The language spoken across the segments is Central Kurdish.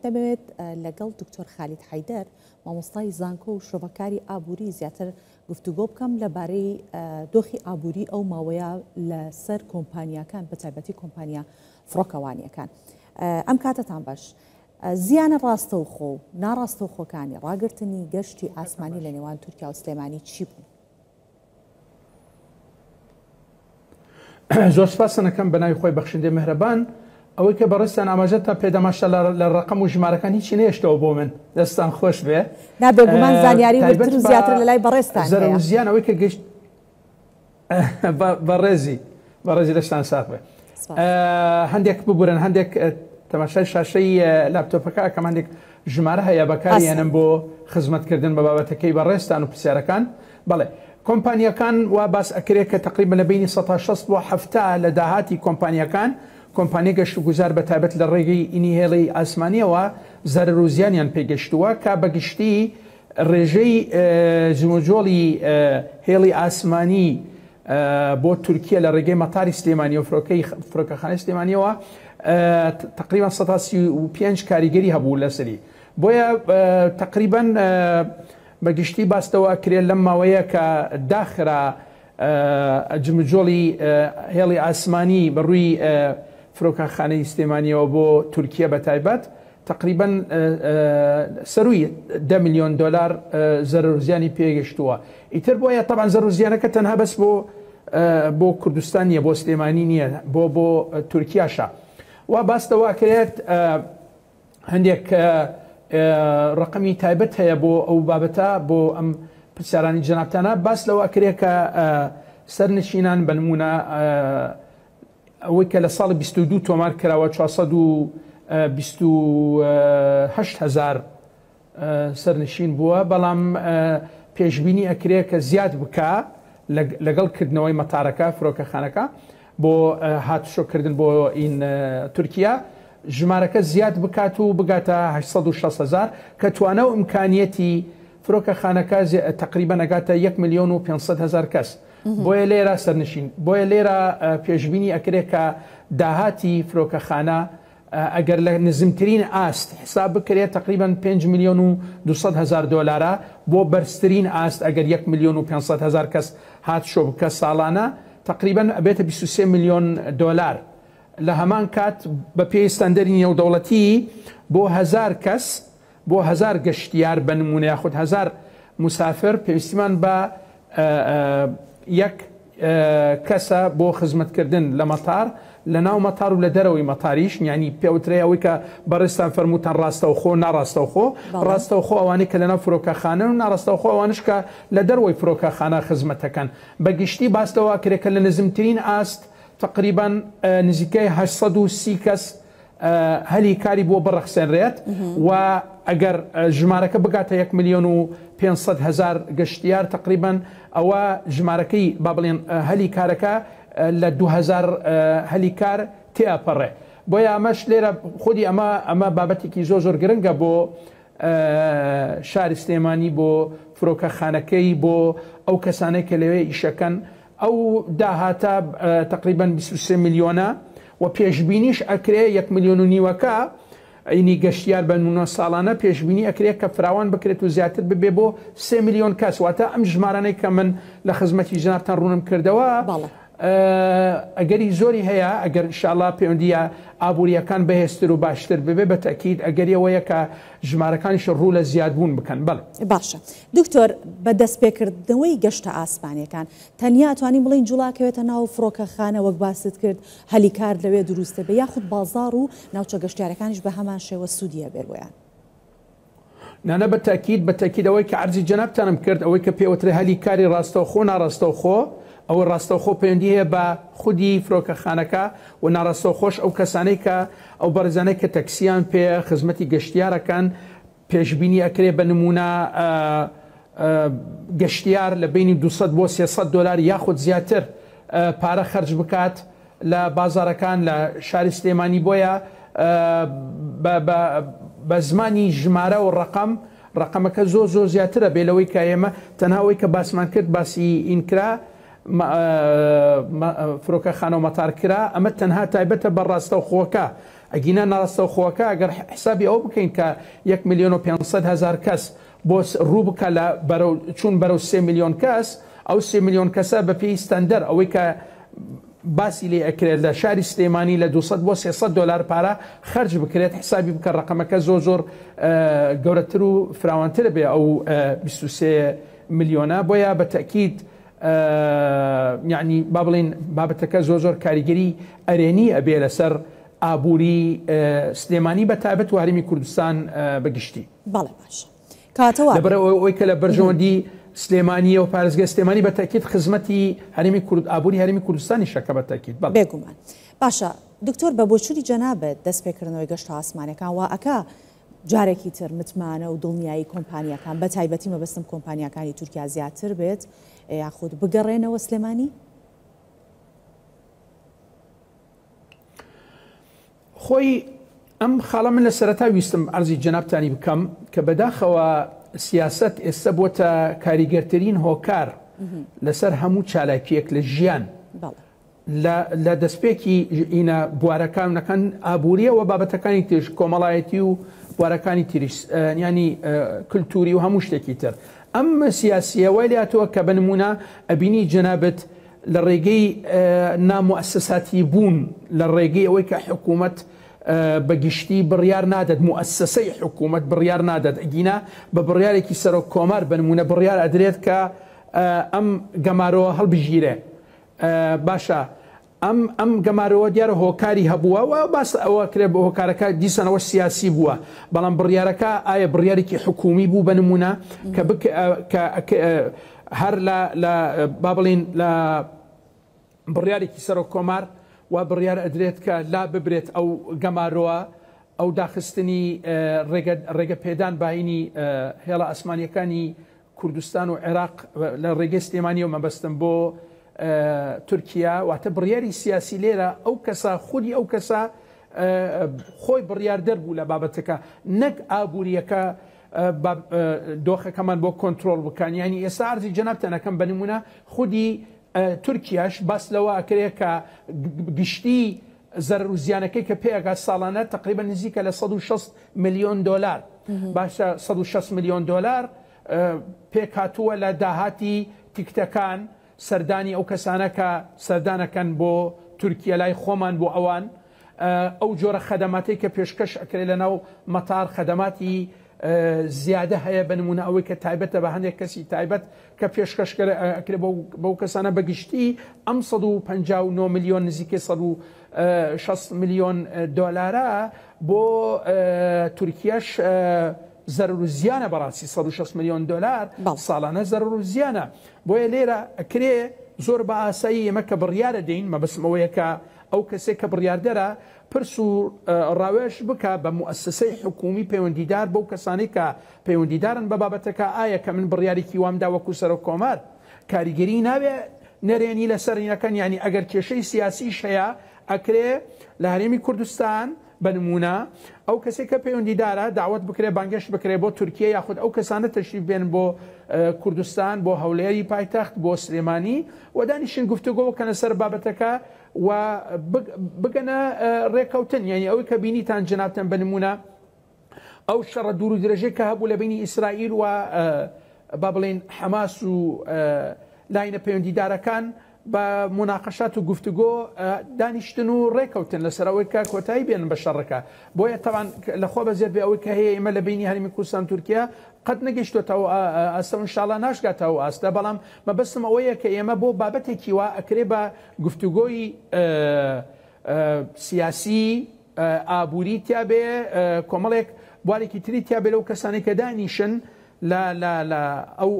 دەبێت لەگەڵ دکتۆر خالید حەیدەر مامۆستای زانکۆ و شۆڤەکاری ئابووری زیاتر گفتوگۆ بکەم لەبارەی دۆخی ئابووری ئەو ماوەیە لەسەر کۆمپانیاکان بە تایبەتی کۆمپانیا فڕۆکەوانیەکان. ئەم کاتتان باش. زیانە ڕاستەوخۆ و ناڕاستەوخۆکانی ڕاگررتنی گەشتی ئاسمانی لە نێوان تورکیا و سلێمانی چی بوو؟ زۆر سپاسەکەم بە ناوی خۆی بەخشندەی مهرەبان. ئەوەی کە بەڕێستان ئاماژە تا پێدەماشە لە ڕقم و ژمارەکان هیچی نێشتەوە بۆ من دەستان خۆش بێ. نابێگومان زانیاری وتر و زیاتر لە لای بەڕێستان زەرەر و زیان ئەوەی کە گەشت بەڕێزی لەشتان ساق بێ. هەندێک ببورن هەندێک تەماشای شاشەی لاپتۆپەکە کەم هەندێک ژمارە هەیە بەکارێنم بۆ خزمەتکردن بە بابەتەکەی بەڕێستان و پرسیارەکان. بەڵێ کۆمپانیەکان وا باس ئەکرێت کە تقریبا لە بینی 160 بۆ 70 لە داهاتی کۆمپانیەکان کۆمپانیە گەشت و گوزار بە تایبەت لە ڕێگەی ئینی هێڵی ئاسمانیەوە زەرەر و زیانیان پێگەشتووە کە بەگشتی ڕێژەی جموجۆڵی هێڵی ئاسمانی بۆ تورکیا لە ڕێگەی مەتاری سلێمانی و فڕۆکەخانەی سلێمانیەوە تقریبا 135 کاریگەری هەبوو لەسەری. بۆیە تقریبا بەگشتی باستەوە کرێت لەم ماوەیە کە داخرا جمجۆڵی هێڵی ئاسمانی بەڕووی فرۆکەخانەی سلێمانیەوە بۆ تورکیا بە تایبەت تقریبا سەروی 10 میلیۆن دلار زەرەر و زیانی پێگەشتووە. ئیتر بۆیە طبعا زەرەر و زیانەکە تەنها بەس بۆ کوردستان نیە، بۆ سلێمانی نییە، بۆ تورکیاشە. وا باستەوە کرێت هەندێک ڕقمی تایبەت هەیە بۆ ئەو بابەتە بۆ ئەم پرسیارانی جەنابتانە. باس لەوە کرێت کە سەرنشینان بە نمونە ئەوەی کە لە ساڵی 22 تۆمار کراوە 428,000 سەرنشین بووە، بەڵام پێشبینی ئەکرێت کە زیاد بکە لەگەڵکردنەوەی مەتارەکە فرۆکەخانەکە بۆ هاتوشۆکردن بۆ این تورکیا ژمارەکە زیاد بکات و بگاتە 860,000 کە توانە و ئیمکانیەتی فرۆکەخانەکە تقریبا نەگاتە 1,500,000 کەس. بۆیە لێرە سەرنشین، بۆیە لێرە پێشبینی ئەکرێت کە داهاتی فرۆکەخانە ئەگەر لە نزمترین ئاست حساب بکرێت تقریبا 5,200,000 دلارە بۆ بەرزترین ئاست ئەگەر 1,500,000 کەس هاتشۆ بکە ساڵانە تقریبا ئەبێتە 23 میلیۆن دلار. لە هەمان کات بە پێی ستاندەری نێودەوڵەتی بۆ 1000 کەس بۆ 1000 گەشتیار بە نمونە یاخود 1000 مسافر پێویستیمان بە یەک کەسە بۆ خزمەتکردن لە مەتار لە ناو مەتار و لە دەرەوەی مەتاریش، یعنی پێوترێ ئەوەی کە بەڕێستان فەرمووتان ڕاستەوخۆ ناڕاستەوخۆ. ڕاستەوخۆ ئەوانەی کە لە ناو فرۆکەخانە و ناڕاستەوخۆ ئەوانش کە لە دەروەی فرۆکەخانە خزمەتەکەن. بەگشتی باستەوە کرێکە لە نزمترین ئاست تقریبا نزیکەی 830 کەس هەلی کاری بۆ بڕەخسێنرێت و ئەگەر ژمارەکە بگاتە 1,500,000 گەشتیار تقریبا ئەوە ژمارەکەی با بڵێن هەلی کارەکە لە 2000 هەلی کار تێپەڕێ. بۆیە ئەمەش لێرە خودی ئەمە بابەتێکی زۆر گرنگە بۆ شاری سلێمانی، بۆ فرۆکەخانەکەی، بۆ ئەو کەسانەی کە لەوێ ئیشەکەن. ئەو داهاتە تقریبا 23 میلیۆنە و پێشبینیش ئەکرێ 1,5 میلیۆنەکە ئینی گەشتیار بە نمونە ساڵانە پێشبینی ئەکرێت کە فراوان بکرێت و زیاتر ببێ بۆ 3 میلیۆن کەس. واتە ئەم ژمارانەی کە من لە خزمەتی جەنابتان ڕوونم کردەوە ئەگەری زۆری هەیە. ئەگەر ئینشاءالله پەیوەندیە ئابوووریەکان بەهێزتر و باشتر ببێ بە تەکید ئەگەریەوەیە کە ژمارەکانیش ڕوو لە زیادبوون بکەن. بەڵێ باشە دکتۆر، بە دەستپێکردنەوەی گەشتە ئاسمانیەکان تەنیا توانین بڵین جوڵاکەوێتە ناو فرۆکەخانە وەک باست کرد هەلی کار لەوێ دروستە بێ یاخود بازاڕ و ناوچە گەشتیارەکانیش بە هەمان شێوە سوودیە بێربۆیان؟ نانە بە تەکید ئەوەی کە عەرزی جەنابتانم کرد ئەوەی کە پێوترێ هەلی کاری ڕاستەوخۆ ناڕاستەوخۆ، ئەوە ڕاستەوخۆ پەیوەندی هەیە بە خودی فرۆکەخانەکە و ناڕاستەوخۆش ئەو کەسانەی کە ئەو بەڕێزانەی کە تەکسیان پێ خزمەتی گەشتیارەکان پێشبینی ئەکرێ بە نمونە گەشتیار لە بینی 200 بۆ 300 دلار یاخود زیاتر پارە خەرج بکات لە بازارەکان لە شاری سلێمانی. بۆیە بە زمانی ژمارە و ڕقەمەکە زۆر زیاترە بێ لەوەی کە ئێمە تەنهاوەی کە باسمان کرد باسی ئینکرا فرۆکەخانە و مەتار کرا. ئەمە تەنها تایبەتە بە ڕاستەوخۆکە ئەگینە ناڕاستەوخۆەکە ئەگەر حسابی ئەو بکەین کە 1,500,000 کەس بۆ ڕوو بکە لە چوون بەرەو 3 میلیۆن کەس، ئەو 3 میلیۆن کەسە بە پێی ستەندەر ئەوەی کە باسی لێ ئەکرێت لە شاری سلێمانی لە 200 بۆ 300 دلار پارە خەرج بکرێت، حسابی بکە ڕقەمەکە زۆر گەورەتر و فراوانترە بێ ئەو 23 میلیۆنە. بۆیە بە تەکید یعنی با بڵین بابەتەکە زۆر کاریگەری ئەرێنی ئەبێ لەسەر ئابووری سلێمانی بە تایبەت و هەرێمی کوردستان بەگشتی. بەڵێ باش کاتەوە لەبەرەوە ئەوەی کە لە بەرژەوەندی سلێمانی و پارێزگای سلێمانی بە تاکید خزمەتی هەرێمی ئابووری هەرێمی کوردستانی شەکە بە تاکید بێگومان. باشە دکتۆر بە بۆچووری جەنابەت دەست پێکردنەوەی گەشتە ئاسمانەکان وا ئەکا جارێکی تر متمانە و دڵنیایی کۆمپانیەکان بە تایبەتی مەبەستم کۆمپانیەکانی تورکیا زیاتر بێت یاخود بگەڕێنەوە سلێمانی؟ خۆی ئەم خاڵە من لە سەرەتا ویستم ئەرزی جەنابتانی بکەم کە بەداخەوە سیاست ئێستا بۆتە کاریگەرترین هۆکار لەسەر هەموو چالاکیەک لە ژیان لە دەستپێکی ئینە بوارەکانەکان ئابووریە و بابەتەکانی تێش کۆمەڵایەتی و بوارەکانی تریش ینی کللتوری و هەموو شتێکی تر. ئەم سیاسیە وای لاتەوە کە بنمونە ئەبینی جەنابەت لە ڕێگەی نامؤسساتی بوون لە ڕێگەی ئەوەی کە حکوومەت بەگشتی بڕیار نادەت، موسسەی حکوومەت بڕیار نادەت، ئەگینا بە بڕیارێکی سەرۆک کۆمار بنمونە بڕیار ئەدرێت کە ئەم گەمارەوە هەڵبژیرێ. باشە ئەم گەمارەوە دیارە هۆکاری هەبووە و باس ئەوە کرێ بە هۆکارەکە دیسانەوە سیاسی بووە، بەڵام بڕیارەکە ئایا بڕیارێکی حکومی بوو بنمونە کە هەر لە با بڵین لە بڕیارێکی سەرۆک کۆمار و بڕیار ئەدرێت کە لا ببرێت ئەو گەمارەوە ئەو داخستنی ڕێگە پێدان باینی هێڵە ئەسمانیەکانی کوردستان و عێراق لە ڕێگەی سلێمانی و مەبەستم بۆ تورکیا واتە بڕیاری سیاسی لێرە ئەو کەسە خودی ئەو کەسە خۆی بڕیاردەر بوو لە بابەتەکە نەک ئابوووریەکە دۆخەکەمان بۆ کۆنتترۆل بکەن. ینی ئێستا ئارزی جەنابتەنەکەم بنمونە خودی تورکیاش باس لەوە ئەکرێت کە گشتی زەرر و زیانەکەی کە پێگا ساڵانە تقریبا نزیکە لە 160 میلیۆن دلار باشە 160 میلیۆن دلار پێک هاتووە لە داهاتی تیکتەکان سەردانی ئەو کەسانە کە سەردانەکەن بۆ تورکیا لای خۆمان بۆ ئەوان ئەو جۆرە خەدەماتی کە پێشکەش ئەکرێت لەناو مەتار خەدەماتی زیادە هەیە بنمونە ئەوەی کە تایبەتە بە هەندێک کەسی تایبەت کە پێشکەشکرێت بەو کەسانە بەگشتی ئەم 159 میلیۆن نزیکەی 160 میلیۆن دلارە بۆ تورکیاش زەرر و زیانە بەڕاستی 160 میلیۆن دلار ساڵانە زەرر و زیانە. بۆیە لێرە ئەکرێ زۆر بە ئاسایی ئێمە کە بڕیارە دەین مەبەسمەوەیە کە ئەو کەسێک کە بڕیاردەرە پرس و ڕاوێش بکە بە موسسەی حکومی پەیوەندیدار بەو کەسانی کە پەیوەندیدارن بە بابەتەکە ئایا کە من بڕیارێکی وامدا وەکو سەرۆک کۆمار کاریگەری نابێ نەرێنی لە سەرینەکەن، ینی ئەگەر کێشەی سیاسیش هەیە ئەکرێ لە هەرێمی کوردستان بنمونە ئەو کەسێک کە پەیوەندیدارە داوت بکرێ بانگەشت بکرێ بۆ تورکیا یاخود ئەو کەسانە تەشریف بێن بۆ کوردستان بۆ هەولێری پایتەخت بۆ سلێمانی و دانیشن گفتوگۆ بکەنە سەر بابەتەکە و بگەنە ڕێکەوتن. یعنی ئەوەی کە بینیتان جەنابتەن بنمونە ئەو شەڕە دوور و درێژەی کە هەبوو لە بینی ئیسرائیل و با بڵێن حەماس و لاینە پەیوەندیدارەکان بە مناقەشات و گفتوگۆ دانیشتن و ڕێکەوتن لەسەرەوەی کە کۆتایی بێنن بە شەڕەکە. بۆیە تەوان لەخۆ بەزێت بێ ئەوەی کە هەیە ئێمە لە بینی هەرێمی کوردستان تورکیا قەت نەگەیشتوێتەوە ئەستە ئینشاڵڵا ناشگاتەوە ئاستە، بەڵام مەبەستم ئەوەیە کە ئێمە بۆ بابەتێکی وا ئەکرێ بە گفتوگۆی سیاسی ئابووری تیابێ کۆمەڵێک بوارێکی تری تیابێ لەو کەسانی کە دانیشن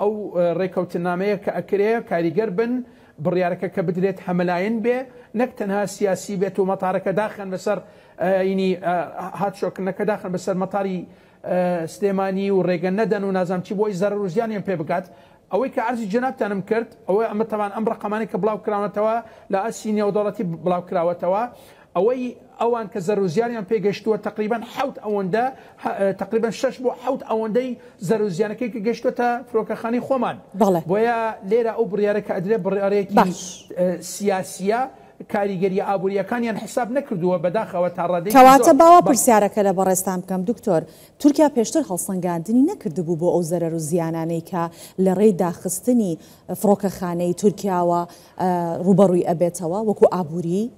ئەو ڕێکەوتنامەیە کە ئەکرێ کاریگەر بن بڕیارەکە کە بدرێت هەمەلاین بێ نەک تەنها سیاسی بێت و مەتارەکە داخن بەسەر ینی هاتشۆکردنەکە داخن بەسەر مەتاری سلێمانی و ڕێگە نەدەن و نازام چی بۆی زەرر و زیانیان پێ بکات. ئەوەی کە عەرزی جەنابتانم کرد ئەوەی ئەمە تەوان ئەم ڕقەمانی کە بڵاو کراونەتەوە لە ئاسی نێودەوڵەتی بڵاو کراوەتەوە ئەوەی ئەوان کە زەرر و زیانیان پێگەشتووە تقریبا 7 ئەوەندە تقریبا 6 بۆ 7 ئەوەندەی زەرر و زیانەکەی کە گەشتوتە فرۆکەخانی خۆمان. بۆیە لێرە ئەو بڕیارە کە ئەدرێ بڕیارەیەکی سیاسیە کاریگەری ئابوووریەکانیان حساب نەکردووە بەداخەوە تا ڕادەی کەواتە باوە پرسیارەکە لە بەڕێستان بکەم دکتۆر تورکیا پێشتر هەڵسەنگاندنی نەکردبوو بۆ ئەو زەرەر و زیانانەی کە لە ڕێی داخستنی فڕۆکەخانەی تورکیاوە ڕوبەڕووی ئەبێتەوە وەکو ئابووری؟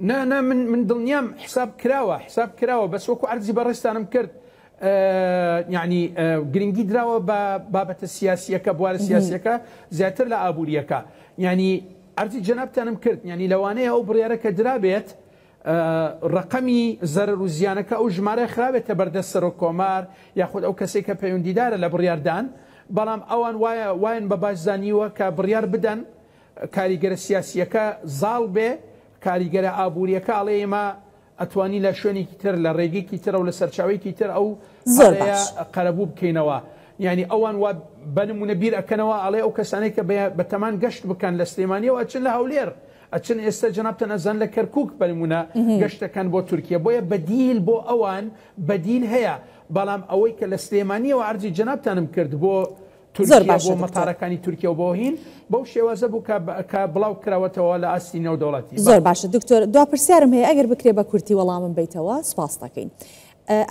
نه من دڵنیام حساب کراوە بەس وەکو عەرزی بەڕێستانم کرد یعنی گرنگی دراوە بە بابەتە سیاسیەکە بوارە سیاسیەکە زیاتر لە ئابووریەکە یعنی عەرزی جەنابتانم کرد یعنی لەوانەیە ئەو بڕیارەکە درابێت ڕقەمی زەرەر و زیانەکە ئەو ژمارە خراوێتە بەردەست سەر و کۆمار یاخود ئەو کەسێک کە پەیوەندیدارە لە بڕیاردان بەڵام ئەوان وایەن بە باشزانیوە کە بڕیار بدەن کاریگەرە سیاسیەکە زاڵ بێ کاریگەرە ئابووریەکە ئەڵێ ئێمە ئەتوانی لە شوێنێکی تر لە ڕێگەیەکی تر و لە سەرچاوەیەکی تر ئەو قەرەبوو بکەینەوە یعنی ئەوان وا بەنمونە بیر ئەکەنەوە ئەڵێ ئەو کەسانەی کە بەتەمان گەشت بکەن لە سلێمانیەوە ئەچن لە هەولێر ئەچن ئێستا جەنابتان ئەزان لە کەرکووک بەنمونە گەشتەکان بۆ تورکیا بۆیە بەدیل بۆ ئەوان بەدیل هەیە بەڵام ئەوەی کە لە سلێمانیەوە عەرزی جەنابتانم کرد بۆ تورکیا بۆ مەتارەکانی تورکیا و بۆ هین بەو شێوازە بوو کە بڵاو کراوەتەوە لە ئاستی نێودەوڵەتی. زۆر باشە دکتۆر دوا پرسیارم هەیە ئەگەر بکرێ بە کورتی وەڵامم بیتەوە سپاس دەکەین.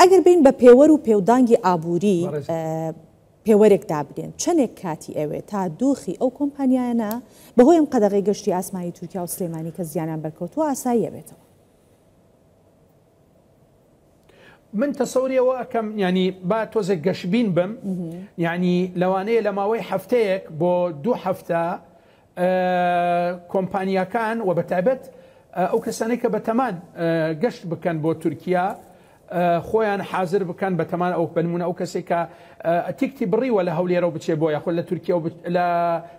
ئەگەر بین بە پێوەر و پێودانگی ئابووری پێوەرێک دابرێن چەندێک کاتی ئەوێ تا دۆخی ئەو کۆمپانیانە بەهۆی ئەم قەدەغی گەشتی ئاسمانی تورکیا و سلێمانی کە زیانیان بەرکەوتووە ئاسایی ئەبێتەوە؟ من تەسەوریەوە ئەکەم ینی با تۆزێک گەشتبین بم ینی لەوانەیە لە ماوەی هەفتەیەک بۆ 2 هەفتە کۆمپانیەکان و بەتایبەت ئەو کەسانەی کە بەتەمان گەشت بکەن بۆ تورکیا خۆیان حاضر بکەن بەتەمان ئەو بنمونە ئەو کەسێک کە تیکتی بڕیوە لە هەولێرە و بچێ بۆ یاخود لە تورکیا و لە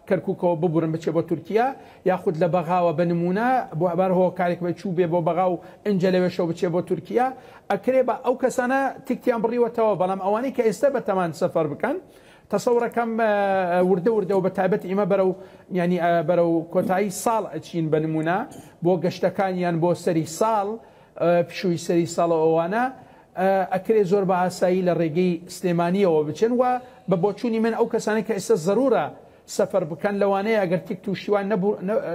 کەرکووکەوە ببورن بچێ بۆ تورکیا یاخود لە بەغاوە بنمونە بۆ ئەبار هۆکارێک بە چوو بێ بۆ بەغا و ئەنجە لەوێشەوە بچێ بۆ تورکیا ئەکرێ بە ئەو کەسانە تیکتیان بڕیوەتەوە بەڵام ئەوانەی کە ئێستا بەتەمان سەفەر بکەن تەسەوڕەکەم وردە و بەتایبەت ئێمە بەرەو کۆتایی ساڵ ئەچین بنمونە بۆ گەشتەکانیان بۆ سەری ساڵ پشووی سەری ساڵە ئەوانە ئەکرێ زۆر بە ئاسایی لە ڕێگەی سلێمانیەوە بچن و بە بۆچوونی من ئەو کەسانی کە ئێستا زەرورە سەفەر بکەن لەوانەیە ئەگەر تیک تووشیوان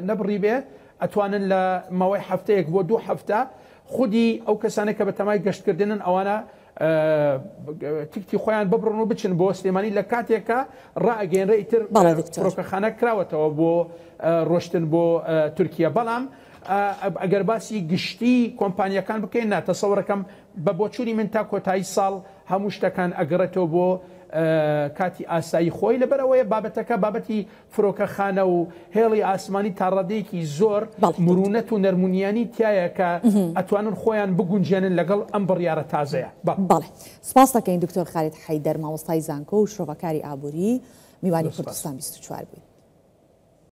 نەبڕی بێ ئەتوانن لە ماوەی هەفتەیەک بۆ 2 هەفتە خودی ئەو کەسانێک کە بەتەمای گەشتکردنن ئەوانە تیکتی خۆیان ببڕن و بچن بۆ سلێمانی لە کاتێکە ڕائگەێنرە ئیتر فڕۆکەخانە کراوەتەوە بۆ ڕۆشتن بۆ تورکیا بەڵام ئەگەر باسی گشتی کۆمپانیەکان بکەین ناتەسەوڕەکەم بە بۆچووری من تا کۆتایی ساڵ هەموو شتەکان ئەگەڕێتەوە بۆ کاتی ئاسایی خۆی لەبەرەوەی بابەتەکە بابەتی فڕۆکەخانە و هێڵی ئاسمانی تا ڕادەیەکی زۆر مرونەت و نەرمونیانی تایە کە ئەتوانن خۆیان بگونجێنن لەگەڵ ئەم بڕیارە تازەیە. بەڵێ سپاس دەکەین دکتۆر خالید حەیدەر مامۆستای زانکۆ و شۆڤەکاری ئابووری میوانی کوردستان 24 بووین.